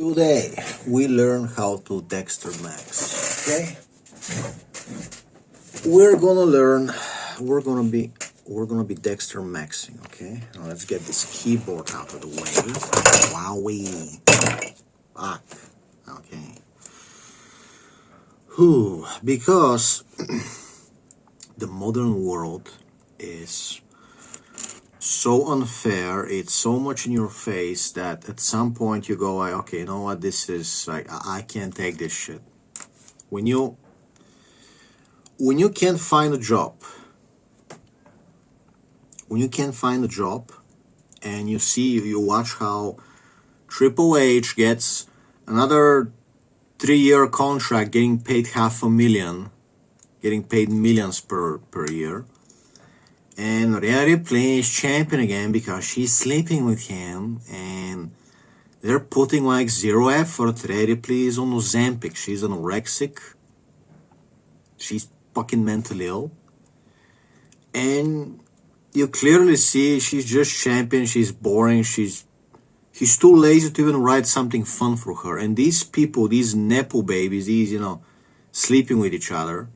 Today we learn how to Dexter Max. Okay? We're gonna learn we're gonna be Dexter Maxing, okay? Now let's get this keyboard out of the way. Wowee. Fuck. Okay. Whew. Because the modern world is so unfair, it's so much in your face that at some point you go like, okay, you know what, this is like I can't take this shit. When you can't find a job, and you watch how Triple H gets another 3-year contract, getting paid $500,000, getting paid millions per year. And Rhea Ripley is champion again because she's sleeping with him, and they're putting like zero effort. Rhea Ripley is on Ozempic. She's anorexic. She's fucking mentally ill. And you clearly see she's just champion. She's boring. He's too lazy to even write something fun for her. And these people, these Nepo babies, these, sleeping with each other.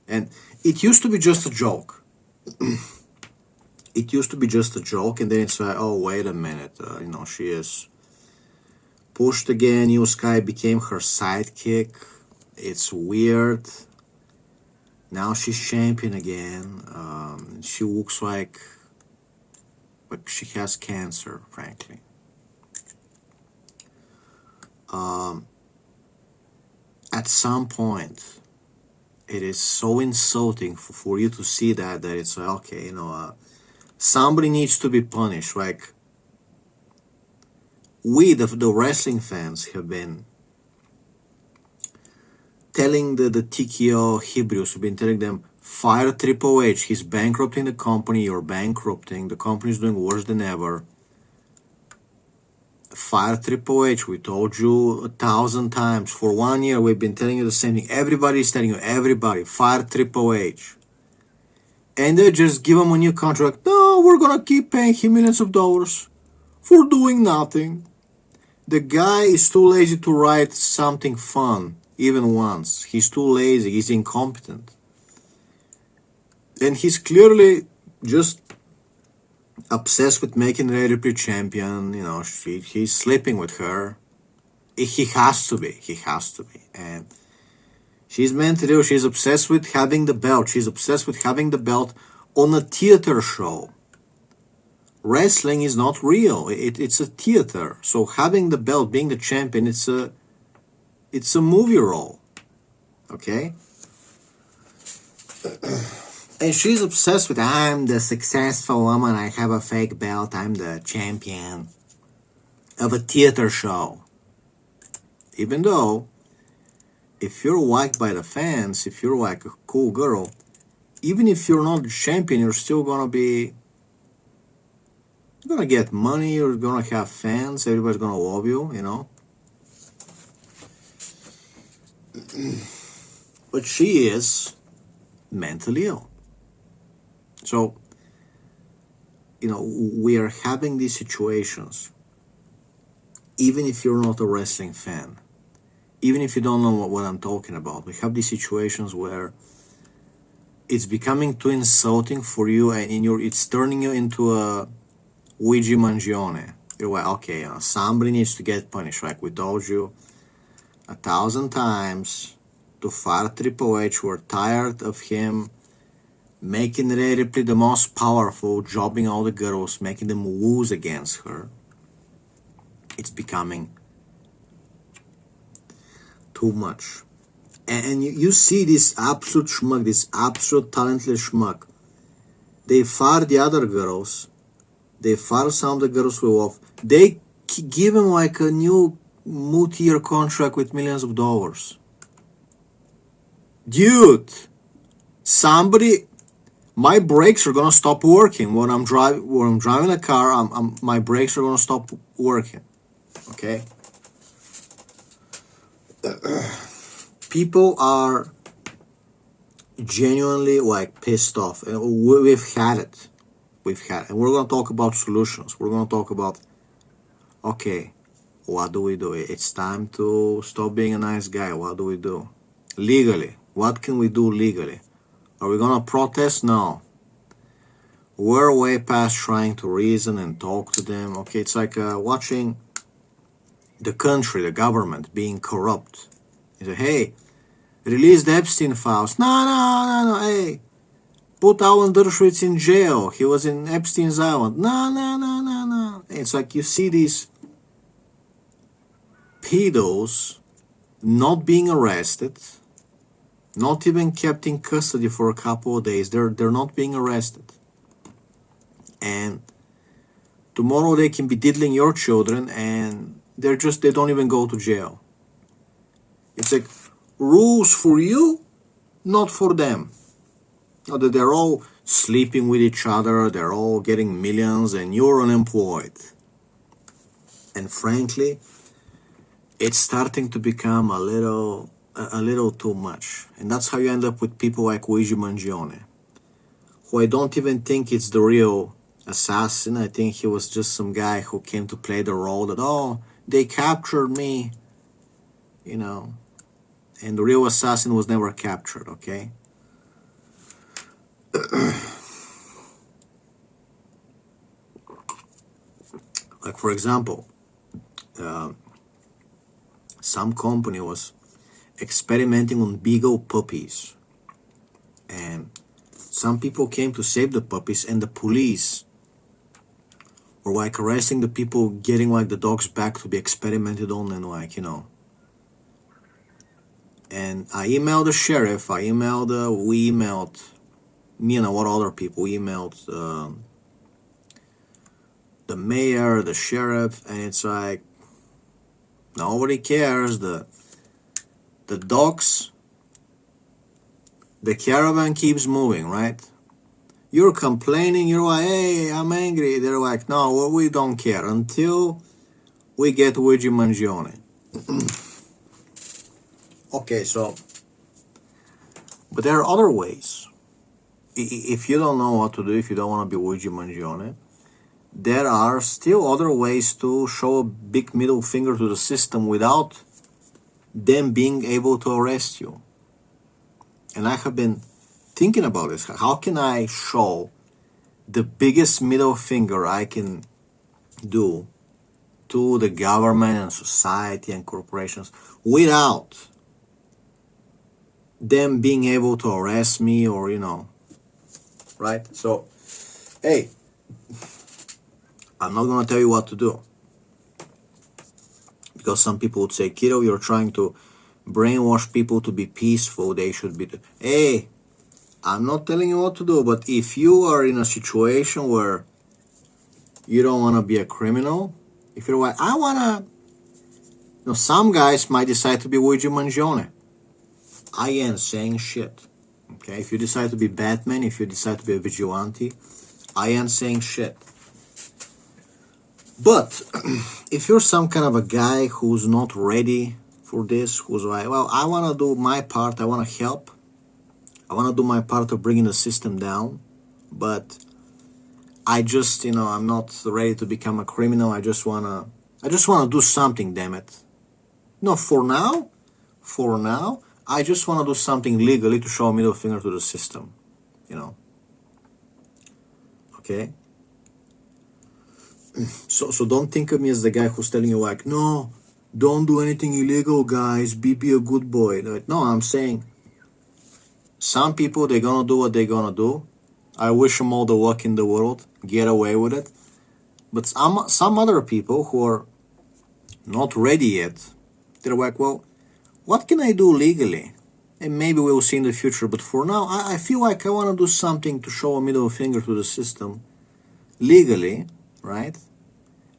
And it used to be just a joke. It used to be just a joke, and then it's like, oh, wait a minute, she is pushed again. Io Sky became her sidekick. It's weird. Now she's champion again. She looks like she has cancer, frankly. At some point, it is so insulting for you to see that it's like, okay, somebody needs to be punished. Like, we, the wrestling fans, have been telling the TKO Hebrews, we've been telling them, fire Triple H. He's bankrupting the company. You're bankrupting. The company's doing worse than ever. Fire Triple H. We told you 1,000 times. For 1 year, we've been telling you the same thing. Everybody's telling you, everybody, fire Triple H. And they just give him a new contract. No, we're gonna keep paying him millions of dollars for doing nothing. The guy is too lazy to write something fun, even once. He's too lazy. He's incompetent. And he's clearly just obsessed with making Rhea Ripley champion. He's sleeping with her. He has to be. And she's mentally ill. She's obsessed with having the belt. She's obsessed with having the belt on a theater show. Wrestling is not real. It's a theater. So having the belt, being the champion, it's a movie role. Okay? And she's obsessed with, I'm the successful woman. I have a fake belt. I'm the champion of a theater show. Even though, if you're liked by the fans, if you're like a cool girl, even if you're not the champion, you're still gonna get money, you're gonna have fans, everybody's gonna love you, But she is mentally ill. So, we are having these situations, even if you're not a wrestling fan. Even if you don't know what I'm talking about, we have these situations where it's becoming too insulting for you, and it's turning you into a Luigi Mangione. You're like, okay, somebody needs to get punished. Like we told you 1,000 times to fire Triple H. We're tired of him making Rhea Ripley the most powerful, jobbing all the girls, making them lose against her. It's becoming too much. And you see this absolute schmuck, this absolute talentless schmuck. They fire the other girls. They fire some of the girls we love. They give him like a new multi-year contract with millions of dollars. Dude, my brakes are gonna stop working when I'm driving a car. My brakes are gonna stop working. Okay. People are genuinely like pissed off, and we've had it, and we're going to talk about solutions. We're going to talk about, okay, What do we do? It's time to stop being a nice guy. What do we do? Legally, what can we do legally? Are we gonna protest? No. We're way past trying to reason and talk to them. Okay, it's like watching the country, the government being corrupt. You say, hey, release the Epstein files. No, hey, put Alan Dershowitz in jail. He was in Epstein's Island. No. It's like you see these pedos not being arrested, not even kept in custody for a couple of days. They're not being arrested. And tomorrow they can be diddling your children and they don't even go to jail. It's like rules for you, not for them. They're all sleeping with each other, they're all getting millions, and you're unemployed. And frankly, it's starting to become a little too much. And that's how you end up with people like Luigi Mangione, who I don't even think it's the real assassin. I think he was just some guy who came to play the role that, oh, they captured me, and the real assassin was never captured, okay? Like, for example, some company was experimenting on beagle puppies, and some people came to save the puppies, and the police were like arresting the people getting like the dogs back to be experimented on, and and I emailed the sheriff, we emailed, me and what other people, we emailed the mayor, the sheriff, and it's like nobody cares. The dogs, the caravan keeps moving, right? You're complaining, you're like, hey, I'm angry. They're like, no, we don't care until we get Luigi Mangione. Okay, so, but there are other ways. If you don't know what to do, if you don't want to be Luigi Mangione, there are still other ways to show a big middle finger to the system without them being able to arrest you. And I have been thinking about this. How can I show the biggest middle finger I can do to the government and society and corporations without them being able to arrest me or, right? So, hey, I'm not going to tell you what to do. Because some people would say, kiddo, you're trying to brainwash people to be peaceful. They should be. Hey, I'm not telling you what to do, but if you are in a situation where you don't want to be a criminal, if you're like, I want to, some guys might decide to be Luigi Mangione. I ain't saying shit. Okay, if you decide to be Batman, if you decide to be a vigilante, I ain't saying shit. But if you're some kind of a guy who's not ready for this, who's like, well, I want to do my part, I want to help, I want to do my part of bringing the system down, but I just, I'm not ready to become a criminal. I just want to do something, damn it. No, for now, I just want to do something legally to show a middle finger to the system, Okay? So don't think of me as the guy who's telling you like, no, don't do anything illegal, guys. Be a good boy. No, I'm saying some people, they're gonna do what they're gonna do. I wish them all the luck in the world. Get away with it. But some other people who are not ready yet, they're like, well, what can I do legally? And maybe we'll see in the future. But for now, I feel like I want to do something to show a middle finger to the system legally, right?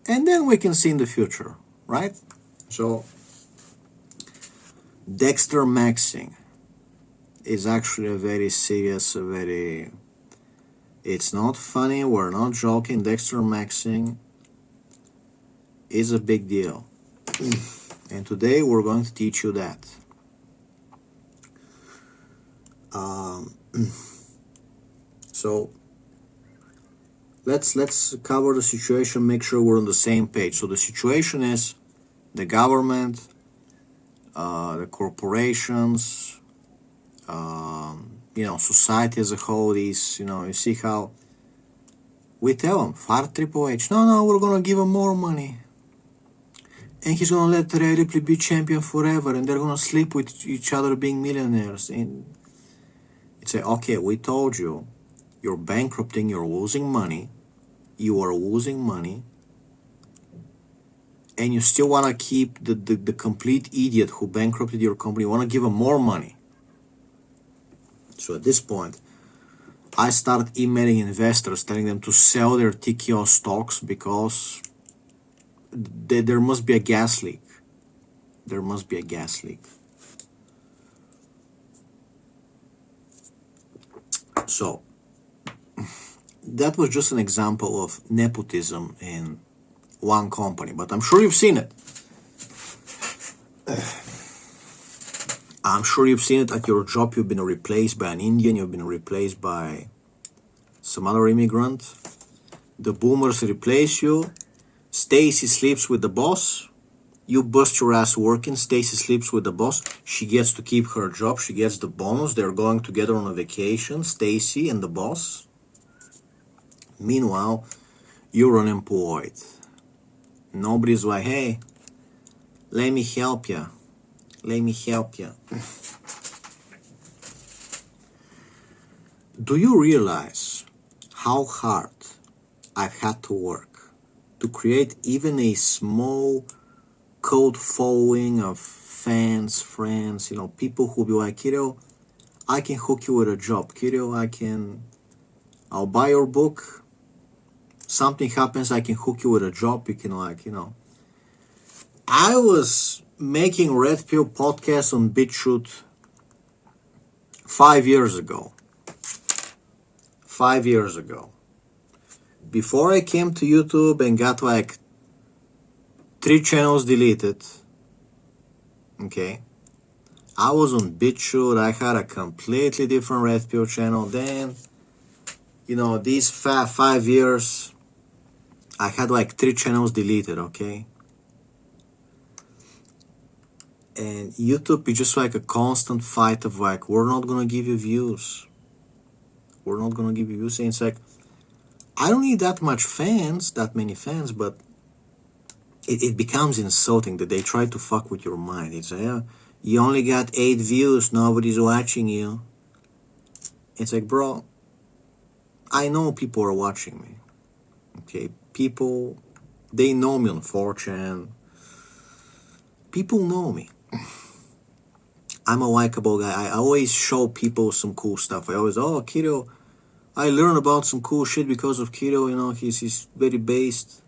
And then we can see in the future, right? So Dexter maxing is actually a very serious, it's not funny, we're not joking. Dexter maxing is a big deal. And today we're going to teach you that. So let's cover the situation, make sure we're on the same page. So the situation is the government, the corporations, society as a whole is, you see how we tell them, fire Triple H, no, we're going to give him more money. And he's going to let Rhea Ripley be champion forever, and they're going to sleep with each other being millionaires. And it's like, okay, we told you, you're bankrupting, you're losing money, you are losing money, and you still want to keep the complete idiot who bankrupted your company, you want to give him more money. So at this point, I started emailing investors, telling them to sell their TKO stocks because there must be a gas leak. There must be a gas leak. So, that was just an example of nepotism in one company, but I'm sure you've seen it. I'm sure you've seen it at your job. You've been replaced by an Indian, you've been replaced by some other immigrant. The boomers replace you. Stacy sleeps with the boss. You bust your ass working. Stacy sleeps with the boss. She gets to keep her job. She gets the bonus. They're going together on a vacation, Stacy and the boss. Meanwhile, you're unemployed. Nobody's like, hey, let me help you. Let me help you. Do you realize how hard I've had to work to create even a small cult following of fans, friends, people who be like, Kirill, I can hook you with a job. Kirill, I'll buy your book. Something happens, I can hook you with a job. You can I was making Red Pill podcast on BitChute 5 years ago. 5 years ago. Before I came to YouTube and got 3 channels deleted, okay, I was on BitChute. I had a completely different Red Pill channel. Then, these 5 years, I had 3 channels deleted, okay? And YouTube is just a constant fight of we're not gonna give you views. We're not gonna give you views. And it's I don't need that many fans, but it becomes insulting that they try to fuck with your mind. It's you only got 8 views, nobody's watching you. It's bro, I know people are watching me. Okay, people, they know me on 4chan. People know me. I'm a likable guy. I always show people some cool stuff. I always, Kirill, I learn about some cool shit because of Kirill. He's very based.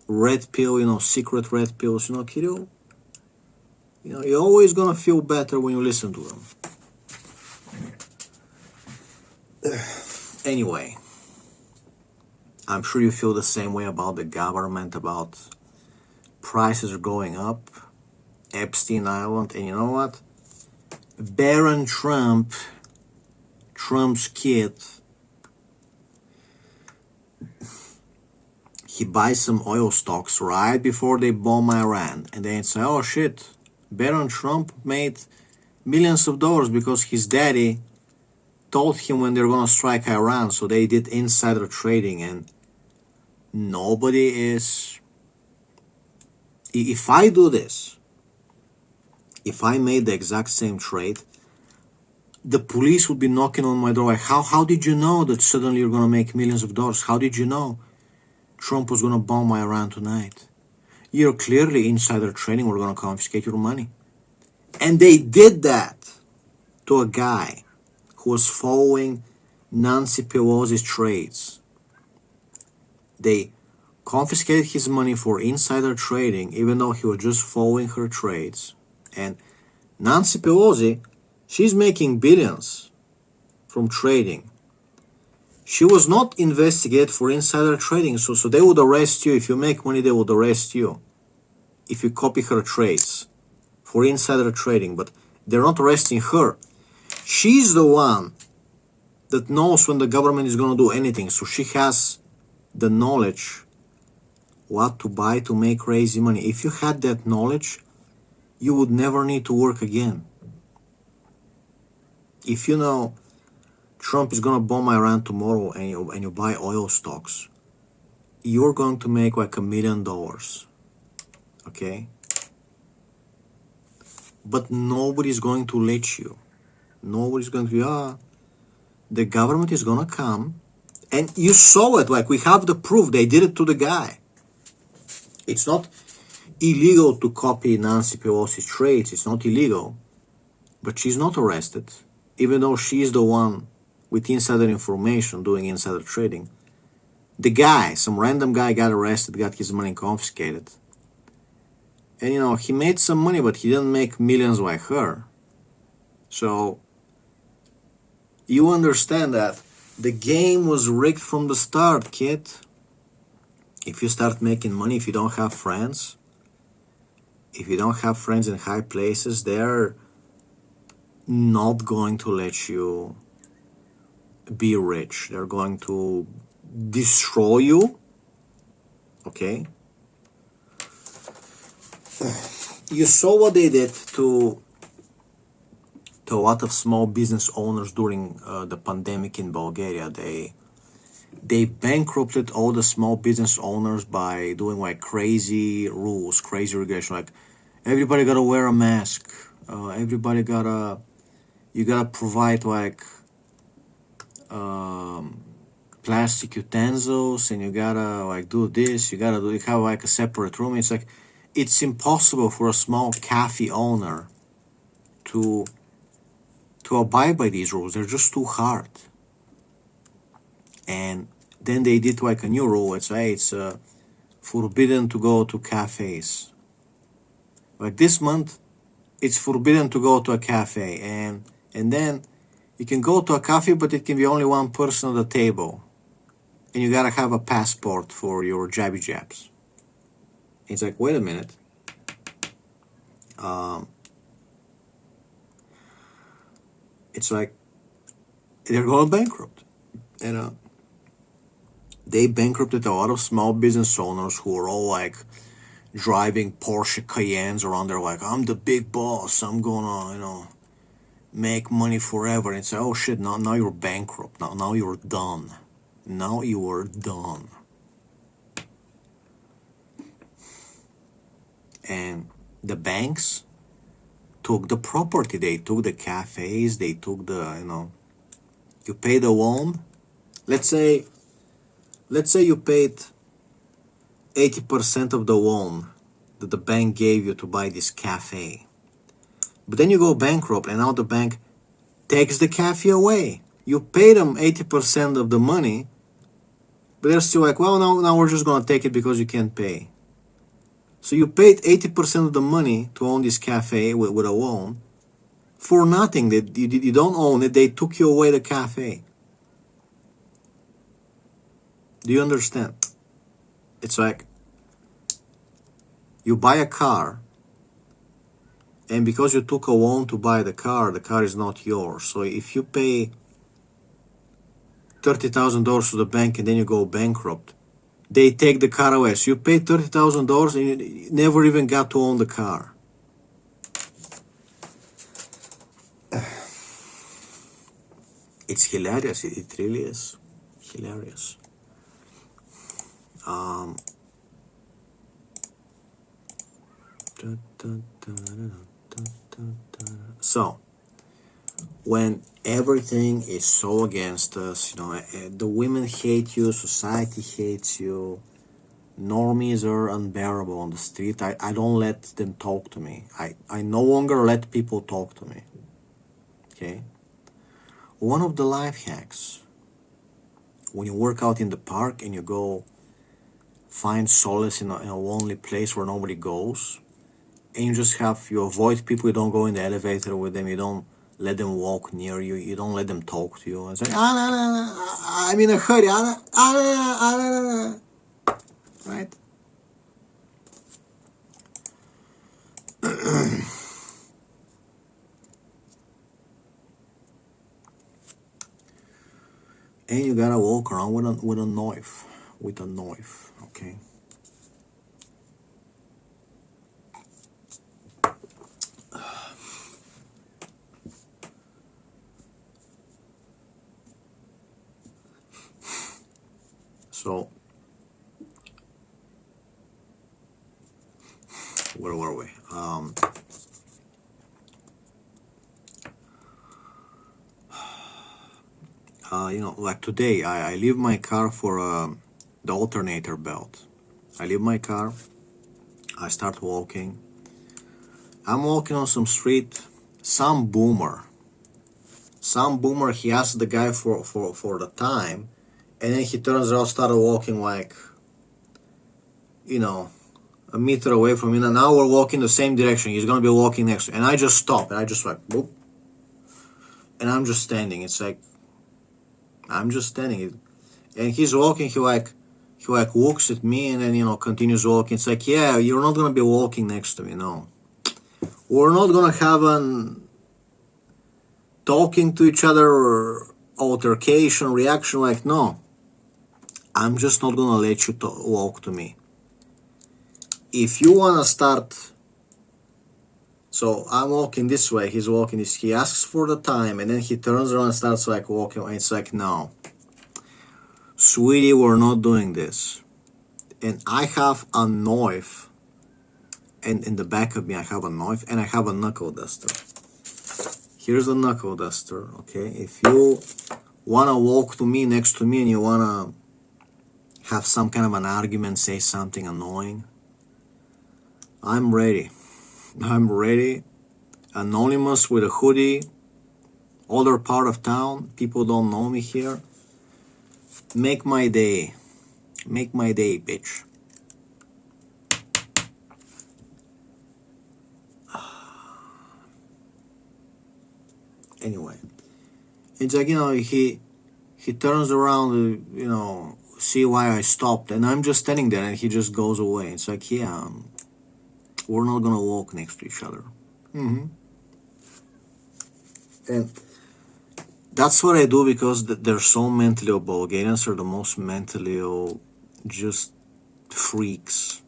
Red Pill, secret red pills. Kirill, you're always gonna feel better when you listen to them. Anyway, I'm sure you feel the same way about the government, about prices are going up, Epstein Island, and you know what? Baron Trump, Trump's kid, he buys some oil stocks right before they bomb Iran, and then say, oh shit, Baron Trump made millions of dollars because his daddy told him when they're gonna strike Iran, so they did insider trading, and nobody is... If I do this, if I made the exact same trade, the police would be knocking on my door. How did you know that suddenly you're gonna make millions of dollars? How did you know Trump was gonna bomb Iran tonight? You're clearly insider trading. We're gonna confiscate your money. And they did that to a guy who was following Nancy Pelosi's trades. They confiscated his money for insider trading, even though he was just following her trades. And Nancy Pelosi, she's making billions from trading. She was not investigated for insider trading, so they would arrest you. If you make money, they would arrest you if you copy her trades for insider trading, but they're not arresting her. She's the one that knows when the government is going to do anything, so she has the knowledge what to buy to make crazy money. If you had that knowledge, you would never need to work again. If you know Trump is gonna bomb Iran tomorrow and you buy oil stocks, you're going to make like $1 million, okay? But nobody's going to let you. Nobody's going to be, the government is gonna come, and you saw it, like we have the proof, they did it to the guy. It's not illegal to copy Nancy Pelosi's trades, it's not illegal, but she's not arrested, even though she's the one with insider information doing insider trading. The guy, some random guy got arrested, got his money confiscated. And he made some money, but he didn't make millions like her. So, you understand that the game was rigged from the start, kid. If you start making money, if you don't have friends, in high places, they're not going to let you be rich. They're going to destroy you, okay? You saw what they did to a lot of small business owners during the pandemic in Bulgaria. They bankrupted all the small business owners by doing like crazy rules, crazy regulation, like everybody gotta wear a mask, you gotta provide like plastic utensils, and you gotta like do this, you have like a separate room. It's like it's impossible for a small cafe owner to abide by these rules. They're just too hard. And then they did like a new rule. It's forbidden to go to cafes. Like this month, it's forbidden to go to a cafe, and then you can go to a cafe, but it can be only one person at the table, and you gotta have a passport for your jabby jabs. It's like, wait a minute. It's like they're going bankrupt. They bankrupted a lot of small business owners who were all like driving Porsche Cayennes around there, like, I'm the big boss, I'm gonna, make money forever. And it's like, oh shit, now you're bankrupt. Now you're done. Now you are done. And the banks took the property, they took the cafes, they took the, you pay the loan. Let's say you paid 80% of the loan that the bank gave you to buy this cafe. But then you go bankrupt, and now the bank takes the cafe away. You pay them 80% of the money, but they're still like, well, now we're just going to take it because you can't pay. So you paid 80% of the money to own this cafe with a loan for nothing. You don't own it. They took you away the cafe. Do you understand? It's like you buy a car, and because you took a loan to buy the car is not yours. So if you pay $30,000 to the bank and then you go bankrupt, they take the car away. So you paid $30,000 and you never even got to own the car. It's hilarious. It really is hilarious. So, when everything is so against us, the women hate you, society hates you, normies are unbearable on the street, I don't let them talk to me. I no longer let people talk to me. Okay? One of the life hacks, when you work out in the park and you go find solace in a lonely place where nobody goes, and you avoid people, you don't go in the elevator with them, you don't let them walk near you, you don't let them talk to you. It's like, I'm in a hurry, right? And you gotta walk around with a knife, okay? So, where were we? Like today, I leave my car for the alternator belt. I leave my car, I start walking. I'm walking on some street, some boomer, he asks the guy for the time, and then he turns around, started walking like, a meter away from me, and now we're walking the same direction. He's gonna be walking next to me. And I just stop, and I just like, boop, and I'm just standing. It's like, I'm just standing. And he's walking, he looks at me, and then, continues walking. It's like, yeah, you're not gonna be walking next to me, no. We're not gonna have an talking to each other or altercation, reaction, like, no. I'm just not gonna let you walk to me. If you wanna start, so I'm walking this way, he's walking this, he asks for the time, and then he turns around and starts like walking, and it's like, no. Sweetie, we're not doing this. And I have a knife, and in the back of me I have a knife, and I have a knuckle duster. Here's the knuckle duster, okay? If you wanna walk to me, next to me, and you wanna have some kind of an argument, say something annoying, I'm ready. I'm ready. Anonymous with a hoodie, other part of town, people don't know me here. Make my day. Make my day, bitch. Anyway, it's like, he turns around, see why I stopped, and I'm just standing there, and he just goes away. It's like, yeah, we're not gonna walk next to each other. And that's what I do, because they're so mentally ill. Bulgarians are the most mentally ill, just freaks.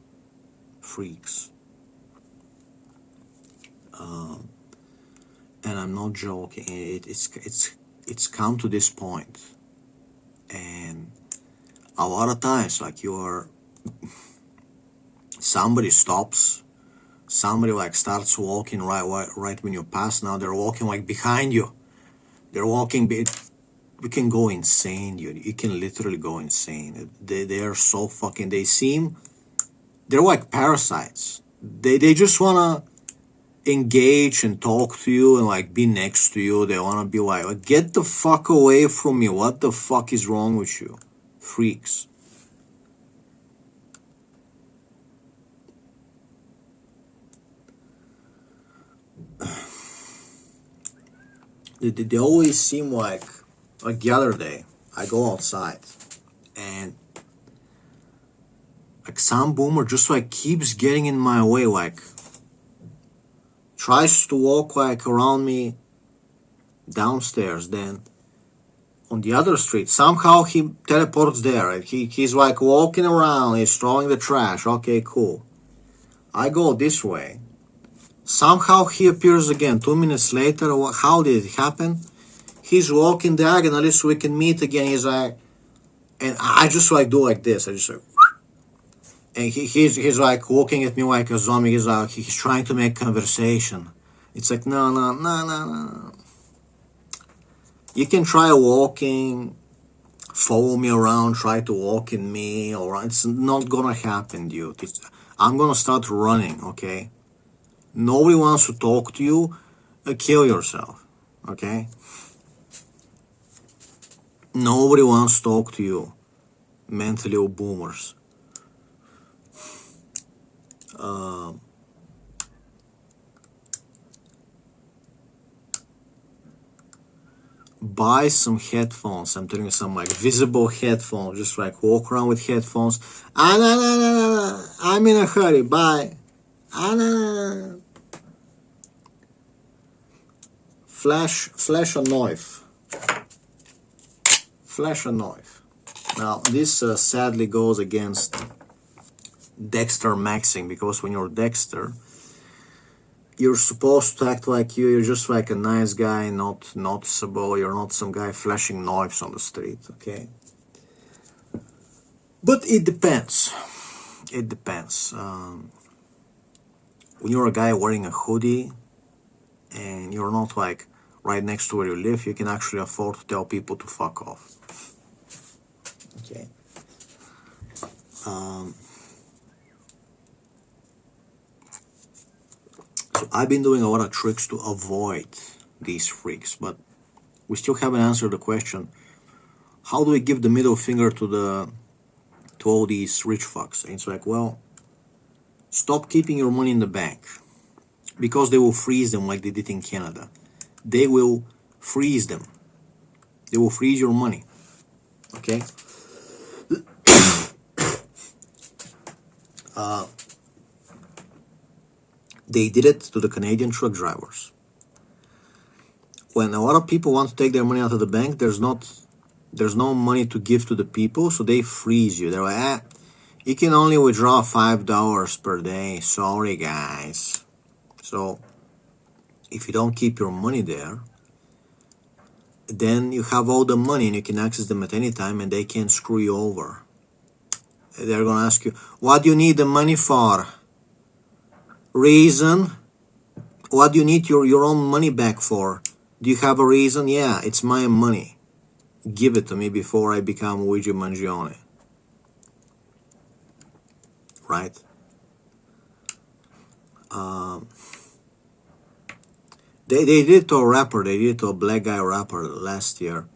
And I'm not joking. It's come to this point, and a lot of times, like, somebody stops, somebody like starts walking right when you pass. Now they're walking like behind you. They're walking. You can go insane, dude. You can literally go insane. They are so fucking. They're like parasites. They just wanna engage and talk to you and like be next to you. They wanna be like, get the fuck away from me. What the fuck is wrong with you, freaks? They always seem like the other day, I go outside, and like some boomer just like keeps getting in my way, like tries to walk like around me downstairs, then on the other street, somehow he teleports there. He's like walking around, he's throwing the trash. Okay, cool. I go this way. Somehow he appears again 2 minutes later. How did it happen? He's walking diagonally so we can meet again. He's like, and I just like do like this. I just like, and he's like looking at me like a zombie. He's trying to make conversation. It's like, no. You can try walking, follow me around, try to walk in me, alright? It's not gonna happen, dude. I'm gonna start running, okay? Nobody wants to talk to you. Kill yourself, okay? Nobody wants to talk to you. Mentally ill boomers. Buy some headphones. I'm telling you, some like visible headphones. Just like walk around with headphones. No. I'm in a hurry. Bye. No. Flash a knife. Flash a knife. Now this sadly goes against Dexter maxing, because when you're Dexter, you're supposed to act like you're just like a nice guy, not noticeable. You're not some guy flashing knives on the street, okay? But it depends. It depends. When you're a guy wearing a hoodie and you're not like right next to where you live, you can actually afford to tell people to fuck off. Okay. So I've been doing a lot of tricks to avoid these freaks, but we still haven't answered the question: how do we give the middle finger to all these rich fucks? And it's like, well, stop keeping your money in the bank, because they will freeze them like they did in Canada. They will freeze them. They will freeze your money. Okay? They did it to the Canadian truck drivers. When a lot of people want to take their money out of the bank, there's no money to give to the people, so they freeze you. They're like, you can only withdraw $5 per day. Sorry, guys. So if you don't keep your money there, then you have all the money and you can access them at any time and they can't screw you over. They're going to ask you, what do you need the money for? Reason? What do you need your own money back for? Do you have a reason? Yeah, it's my money. Give it to me before I become Luigi Mangione. Right? They did it to a rapper. They did it to a black guy rapper last year.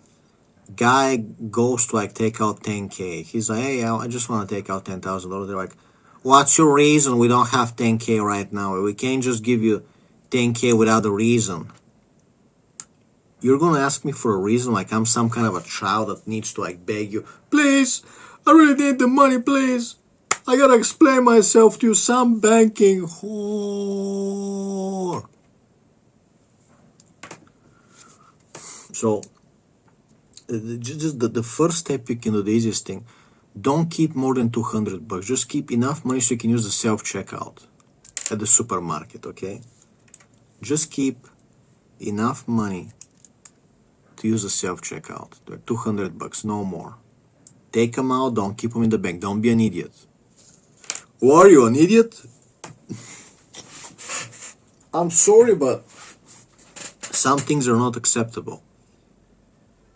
Guy goes to like take out 10K. He's like, hey, I just want to take out $10,000. They're like, what's your reason? We don't have 10K right now. We can't just give you 10K without a reason. You're gonna ask me for a reason like I'm some kind of a child that needs to like beg you, please, I really need the money, please. I gotta explain myself to you, some banking whore. So just the first step you can do, the easiest thing, don't keep more than $200. Just keep enough money so you can use the self-checkout at the supermarket, okay? Just keep enough money to use the self-checkout. They're $200, no more. Take them out, don't keep them in the bank. Don't be an idiot. Who are you, an idiot? I'm sorry, but some things are not acceptable.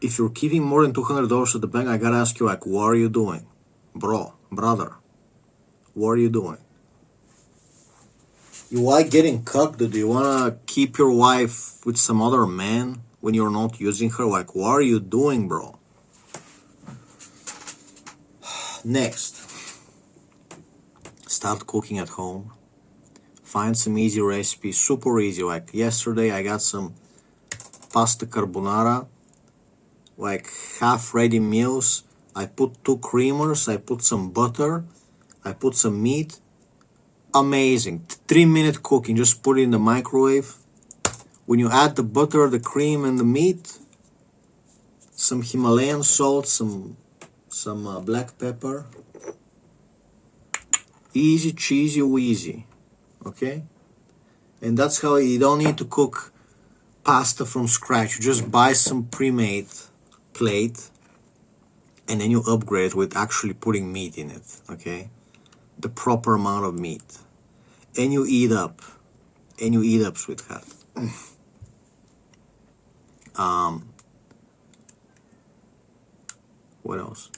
If you're keeping more than $200 at the bank, I gotta ask you, like, what are you doing? Brother, what are you doing? You like getting cucked? Do you wanna keep your wife with some other man when you're not using her? Like, what are you doing, bro? Next, start cooking at home. Find some easy recipes, super easy. Like yesterday, I got some pasta carbonara, like half-ready meals. I put 2 creamers, I put some butter, I put some meat. Amazing. 3-minute cooking. Just put it in the microwave. When you add the butter, the cream, and the meat, some Himalayan salt, some black pepper. Easy, cheesy, wheezy. Okay? And that's how you don't need to cook pasta from scratch. You just buy some pre-made plate and then you upgrade with actually putting meat in it. Okay? The proper amount of meat. And you eat up. And you eat up, sweetheart. What else?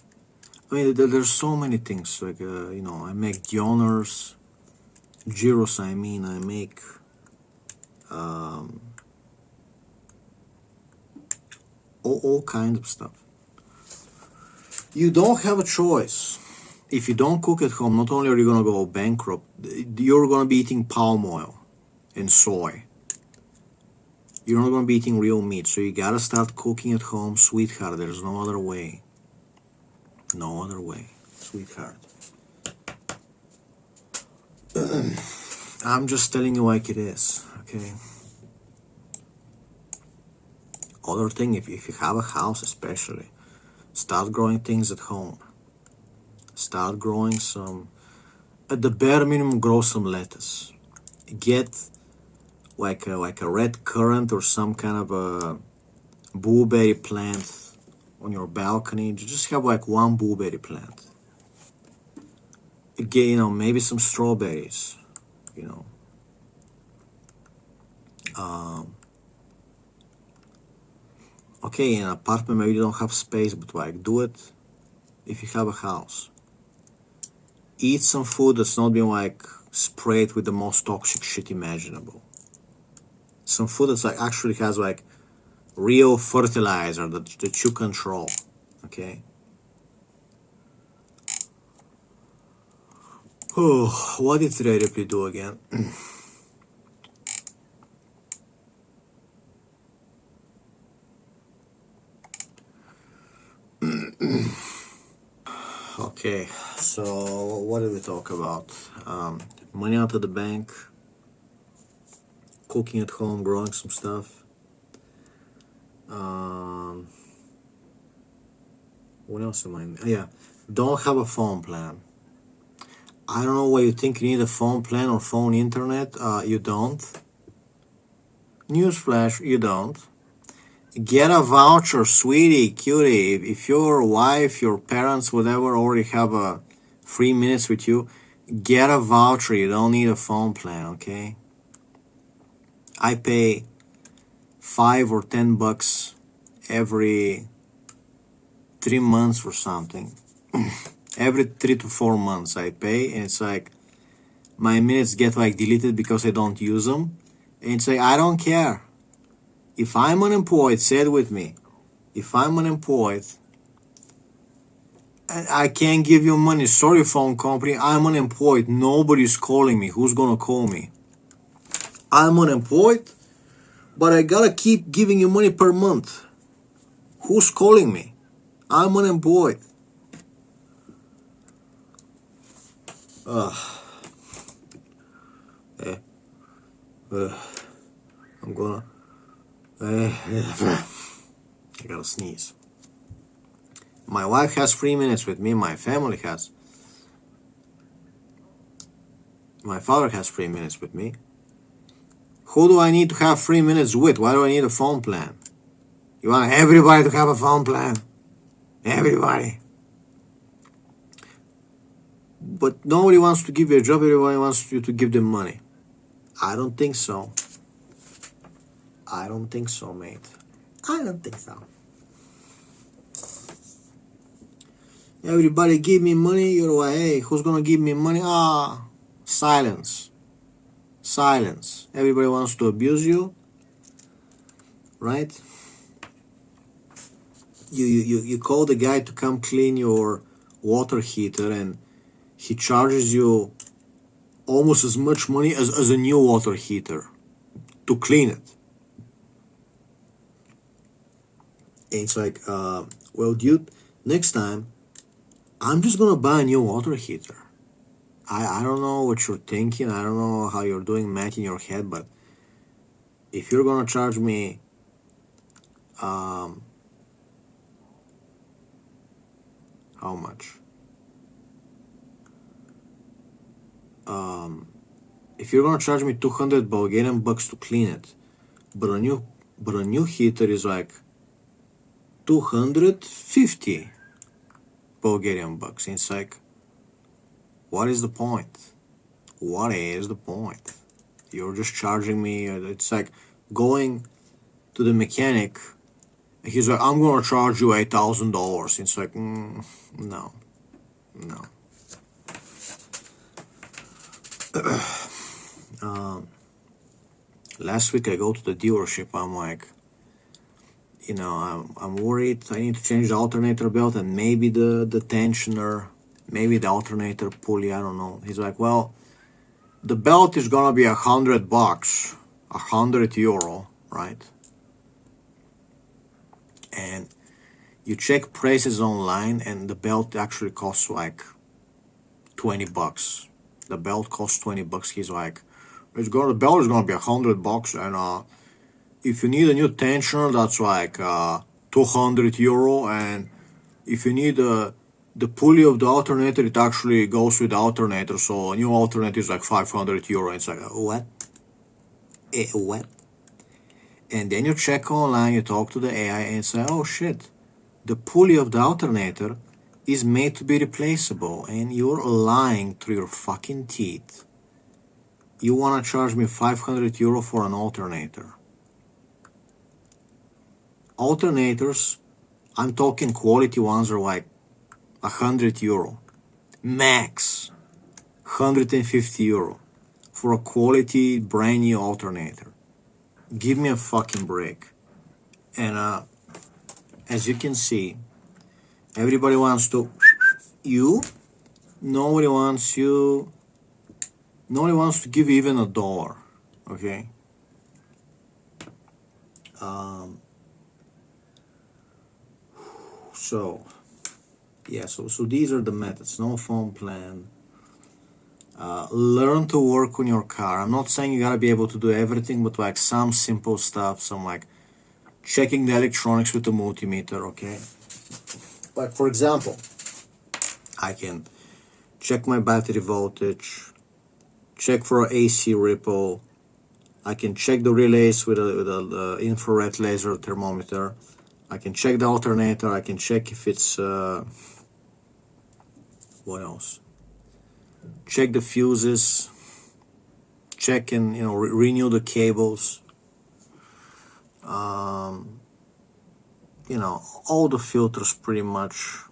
I mean, there's so many things. Like, I make gyros, I make all kinds of stuff. You don't have a choice. If you don't cook at home, not only are you going to go bankrupt, you're going to be eating palm oil and soy. You're not going to be eating real meat, so you got to start cooking at home, sweetheart. There's no other way. No other way, sweetheart. I'm just telling you like it is, okay? Other thing, if you have a house especially, start growing things at home. Start growing some, at the bare minimum, grow some lettuce. Get like a red currant or some kind of a blueberry plant on your balcony. Just have like 1 blueberry plant. Again, maybe some strawberries, you know. Okay, in an apartment maybe you don't have space, but like do it if you have a house. Eat some food that's not been like sprayed with the most toxic shit imaginable. Some food that's like actually has like real fertilizer that you control. Okay. Oh, what did Ray Ripley do again? Okay, so what did we talk about? Money out of the bank, cooking at home, growing some stuff. What else am I? Yeah, don't have a phone plan. I don't know why you think you need a phone plan or phone internet. You don't. Newsflash, you don't. Get a voucher, sweetie, cutie. If your wife, your parents, whatever, already have a 3 minutes with you, get a voucher. You don't need a phone plan, okay? I pay $5 or $10 every 3 months or something. Every 3 to 4 months I pay, and it's like my minutes get like deleted because I don't use them. And it's like, I don't care. If I'm unemployed, say it with me. If I'm unemployed, I can't give you money. Sorry, phone company. I'm unemployed. Nobody's calling me. Who's gonna call me? I'm unemployed, but I gotta keep giving you money per month. Who's calling me? I'm unemployed. I'm gonna. I gotta sneeze. My wife has 3 minutes with me. My family has. My father has 3 minutes with me. Who do I need to have 3 minutes with? Why do I need a phone plan? You want everybody to have a phone plan? Everybody. But nobody wants to give you a job. Everybody wants you to give them money. I don't think so. I don't think so, mate. I don't think so. Everybody give me money. You're like, hey, who's gonna give me money? Silence. Silence. Everybody wants to abuse you, right? You call the guy to come clean your water heater, and he charges you almost as much money as a new water heater to clean it. And it's like, well, dude, next time, I'm just gonna buy a new water heater. I don't know what you're thinking. I don't know how you're doing math in your head, but if you're gonna charge me how much? If you're gonna charge me 200 Bulgarian bucks to clean it, but a new heater is like 250 Bulgarian bucks. It's like, what is the point? What is the point? You're just charging me. It's like going to the mechanic. He's like, I'm gonna charge you $8,000. It's like, no. Last week I go to the dealership. I'm like, I'm worried. I need to change the alternator belt and maybe the tensioner, maybe the alternator pulley. I don't know. He's like, well, the belt is gonna be $100, €100, right? And you check prices online, and the belt actually costs like $20. The belt costs $20. He's like, the belt is gonna be $100, and if you need a new tensioner, that's like €200, and if you need the pulley of the alternator, it actually goes with the alternator, so a new alternator is like €500. It's like, what? What? And then you check online, you talk to the AI, and say, oh shit, the pulley of the alternator is made to be replaceable, and you're lying through your fucking teeth. You wanna charge me 500 euro for an alternator. Alternators, I'm talking quality ones, are like 100 euro. Max 150 euro for a quality brand new alternator. Give me a fucking break. And as you can see, everybody wants to nobody wants to give you even $1, okay? So yeah, so these are the methods. No phone plan. Learn to work on your car. I'm not saying you gotta be able to do everything, but like some simple stuff, some like checking the electronics with the multimeter, okay? Like for example, I can check my battery voltage, check for AC ripple. I can check the relays with a infrared laser thermometer. I can check the alternator. I can check if it's what else? Check the fuses. Check and renew the cables. All the filters pretty much.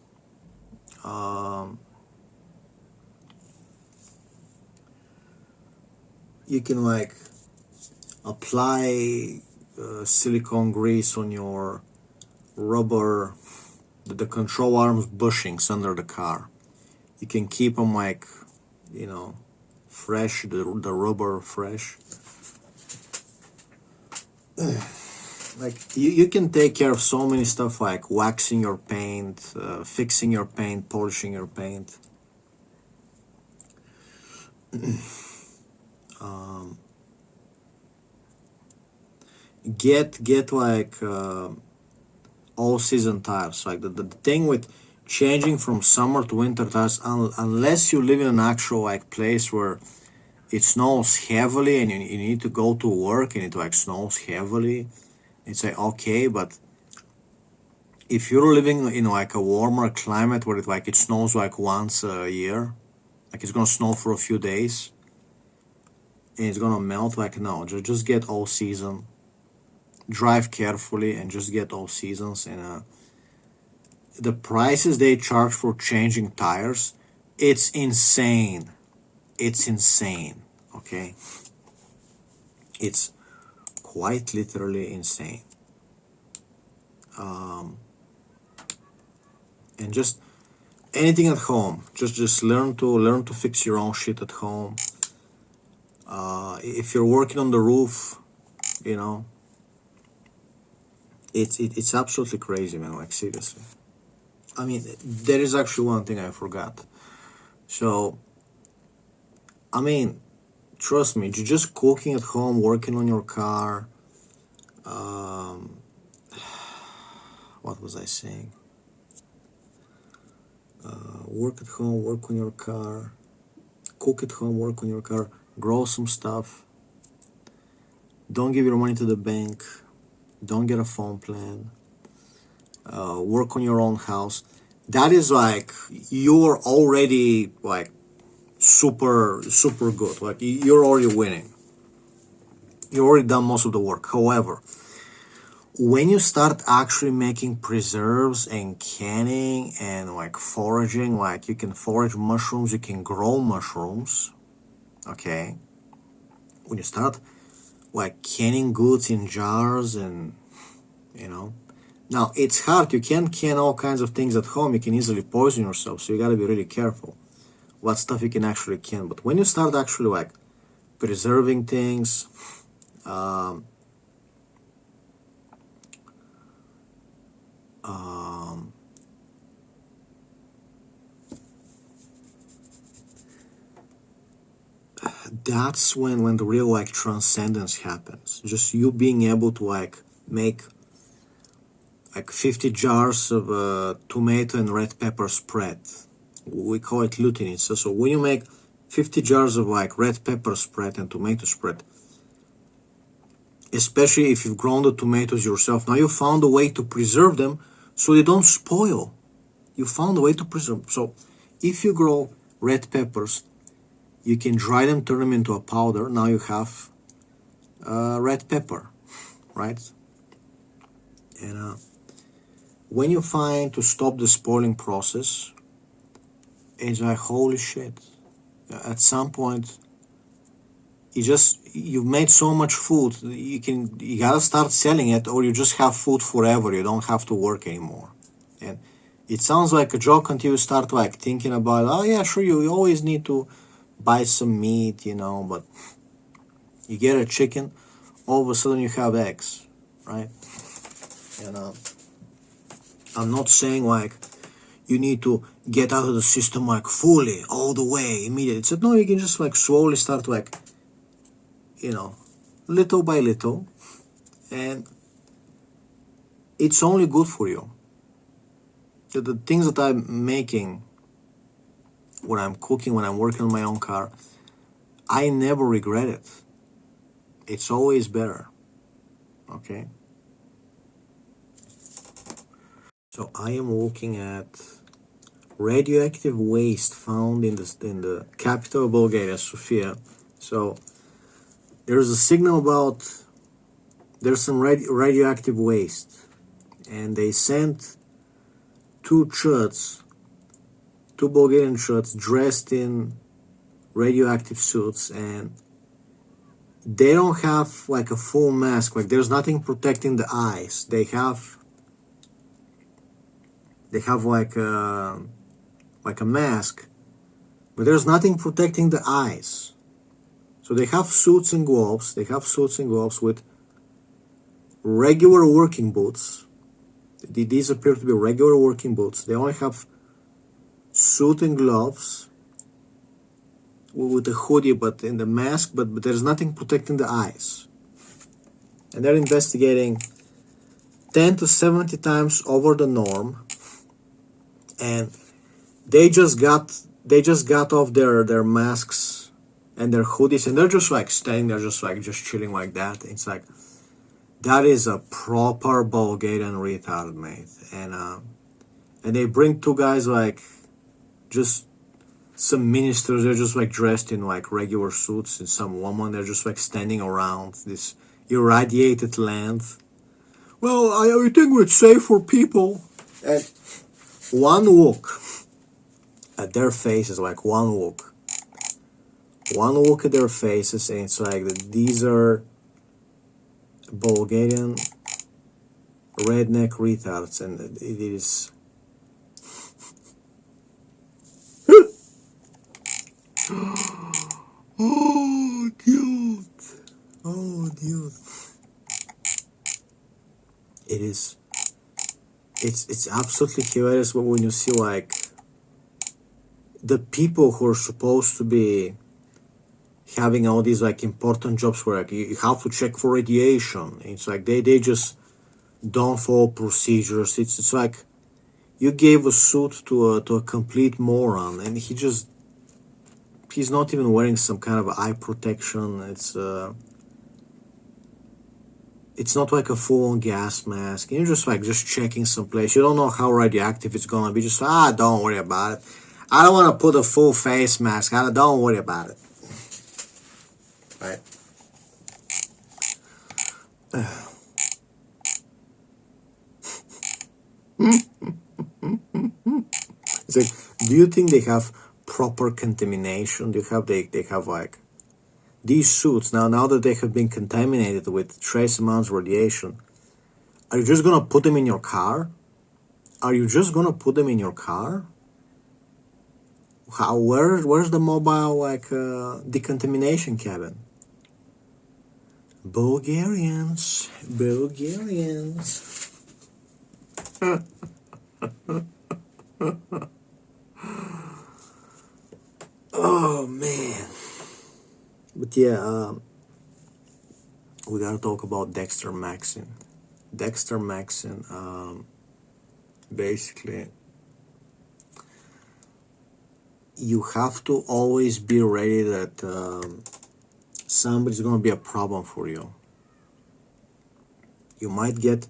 You can like apply silicone grease on your rubber, the control arms bushings under the car. You can keep them like, fresh, the rubber fresh. Like you can take care of so many stuff like waxing your paint, fixing your paint, polishing your paint. Get like all season tires. Like the thing with changing from summer to winter tires, unless you live in an actual like place where it snows heavily and you need to go to work and it like snows heavily, it's like okay. But if you're living in like a warmer climate where it snows like once a year, like it's gonna snow for a few days and it's gonna melt, like no, just get all season. Drive carefully and just get all seasons. And the prices they charge for changing tires, it's insane. It's insane, okay? It's quite literally insane. And just anything at home, just learn to fix your own shit at home. If you're working on the roof, it's absolutely crazy, man. Like seriously. I mean, there is actually one thing I forgot. So, I mean, trust me, just cooking at home, working on your car. What was I saying? Work at home, work on your car. Cook at home, work on your car. Grow some stuff. Don't give your money to the bank. Don't get a phone plan. Work on your own house. That is like you're already like super good. Like you're already winning. You already done most of the work. However, when you start actually making preserves and canning and like foraging, like you can forage mushrooms, you can grow mushrooms. Okay. When you start like canning goods in jars and now it's hard. You can't can all kinds of things at home. You can easily poison yourself, so you got to be really careful what stuff you can actually can. But when you start actually like preserving things, that's when the real like transcendence happens. Just you being able to like make like 50 jars of tomato and red pepper spread. We call it lutenica. So when you make 50 jars of like red pepper spread and tomato spread, especially if you've grown the tomatoes yourself, now you found a way to preserve them so they don't spoil. You found a way to preserve. So if you grow red peppers, you can dry them, turn them into a powder. Now you have red pepper, right? And when you find to stop the spoiling process, it's like, holy shit. At some point, you've made so much food, you gotta start selling it, or you just have food forever. You don't have to work anymore. And it sounds like a joke until you start like thinking about, oh yeah, sure, you always need to buy some meat, but you get a chicken, all of a sudden you have eggs, right? And I'm not saying like you need to get out of the system like fully, all the way, immediately. It's like, no, you can just like slowly start like, little by little, and it's only good for you. The things that I'm making, when I'm cooking, when I'm working on my own car, I never regret it. It's always better. Okay? So I am looking at radioactive waste found in the capital of Bulgaria, Sofia. So there's a signal about there's some radioactive waste, and they sent two Bulgarian chuds dressed in radioactive suits, and they don't have like a full mask. Like there's nothing protecting the eyes. They have like a mask, but there's nothing protecting the eyes. So they have suits and gloves. They have suits and gloves with regular working boots. These appear to be regular working boots. They only have suit and gloves with a hoodie, but in the mask, but there's nothing protecting the eyes. And they're investigating 10 to 70 times over the norm. And they just got off their masks and their hoodies, and they're just like standing there, just chilling like that. It's like, that is a proper Bulgarian retard, mate. And they bring two guys like just some ministers. They're just like dressed in like regular suits, and some woman. They're just like standing around this irradiated land. Well, I think it's safe for people. And one look at their faces, like one look at their faces, and it's like these are Bulgarian redneck retards, and it is oh dude, it's absolutely hilarious when you see like the people who are supposed to be having all these like important jobs where like you have to check for radiation. It's like they just don't follow procedures. It's like you gave a suit to a complete moron, and he's not even wearing some kind of eye protection. It's not like a full-on gas mask. You're just checking someplace. You don't know how radioactive it's gonna be. Just don't worry about it. I don't want to put a full face mask. Don't worry about it. Right? It's like, do you think they have proper contamination? They have like these suits now that they have been contaminated with trace amounts of radiation. Are you just gonna put them in your car? Where's the mobile like decontamination cabin? Bulgarians. Oh man. But yeah, we gotta talk about Dexter Maxin. Basically, you have to always be ready that somebody's gonna be a problem for you. You might get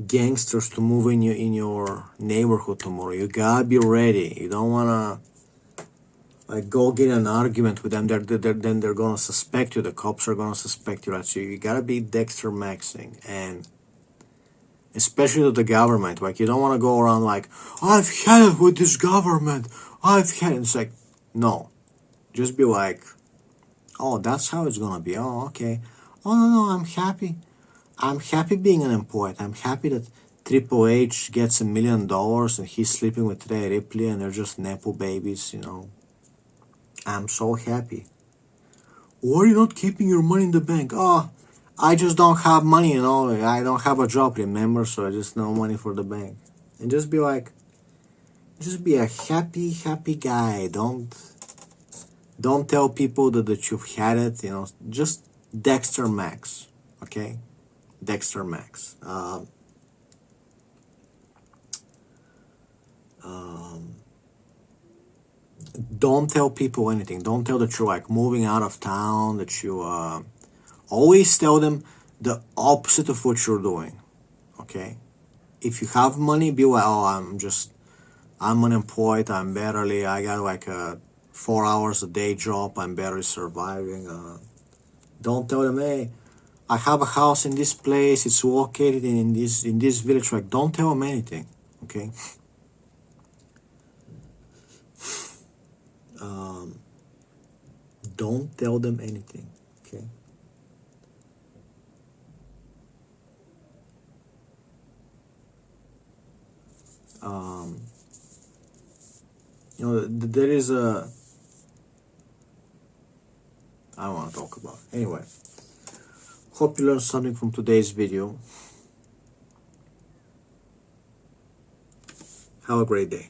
gangsters to move in your neighborhood tomorrow. You gotta be ready. You don't wanna like go get in an argument with them. Then they're gonna suspect you. The cops are gonna suspect you, right? So you gotta be Dexter maxing, and especially to the government. Like you don't want to go around like I've had it with this government. I've had it. It's like no, just be like, oh, that's how it's gonna be. Oh, okay. Oh no, I'm happy. I'm happy being unemployed. I'm happy that Triple H gets $1 million and he's sleeping with Rhea Ripley and they're just nepo babies. I'm so happy. Why are you not keeping your money in the bank? Oh, I just don't have money. I don't have a job, remember? So I just no money for the bank. And just be a happy, happy guy. Don't tell people that you've had it. Just Dexter Max, okay? Dexter Max. Don't tell people anything. Don't tell that you're like moving out of town. That you always tell them the opposite of what you're doing. Okay. If you have money, be like, oh, I'm unemployed. I got like a 4 hours a day job. I'm barely surviving. Don't tell them, hey, I have a house in this place. It's located in this village. Like, don't tell them anything. Okay. Don't tell them anything. Okay. There is a. I don't want to talk about it. Anyway, hope you learned something from today's video. Have a great day.